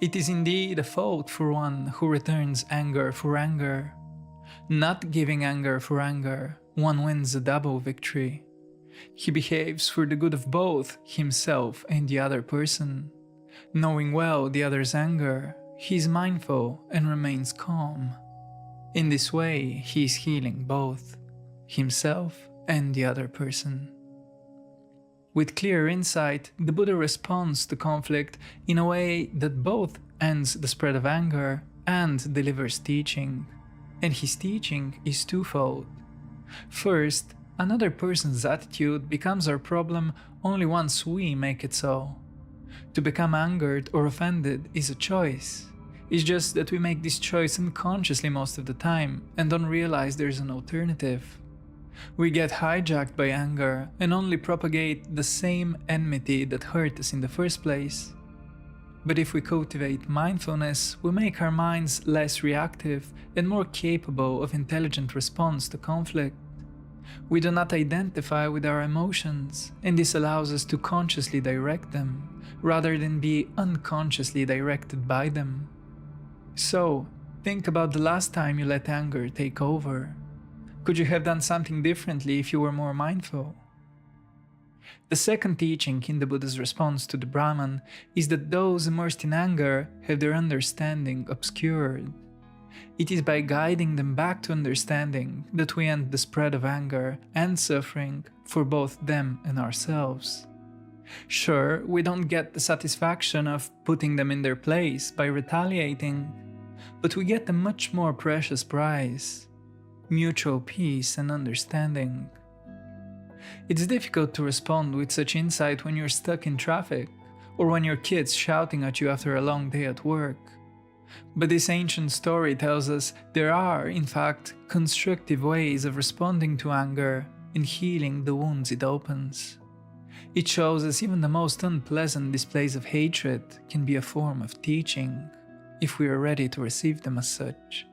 It is indeed a fault for one who returns anger for anger. Not giving anger for anger, one wins a double victory. He behaves for the good of both himself and the other person. Knowing well the other's anger, he is mindful and remains calm. In this way, he is healing both himself and the other person. With clear insight, the Buddha responds to conflict in a way that both ends the spread of anger and delivers teaching. And his teaching is twofold. First, another person's attitude becomes our problem only once we make it so. To become angered or offended is a choice. It's just that we make this choice unconsciously most of the time and don't realize there's an alternative. We get hijacked by anger and only propagate the same enmity that hurt us in the first place. But if we cultivate mindfulness, we make our minds less reactive and more capable of intelligent response to conflict. We do not identify with our emotions, and this allows us to consciously direct them, rather than be unconsciously directed by them. So, think about the last time you let anger take over. Could you have done something differently if you were more mindful? The second teaching in the Buddha's response to the Brahman is that those immersed in anger have their understanding obscured. It is by guiding them back to understanding that we end the spread of anger and suffering for both them and ourselves. Sure, we don't get the satisfaction of putting them in their place by retaliating, but we get a much more precious prize: mutual peace and understanding. It's difficult to respond with such insight when you're stuck in traffic, or when your kid's shouting at you after a long day at work. But this ancient story tells us there are, in fact, constructive ways of responding to anger and healing the wounds it opens. It shows us even the most unpleasant displays of hatred can be a form of teaching, if we are ready to receive them as such.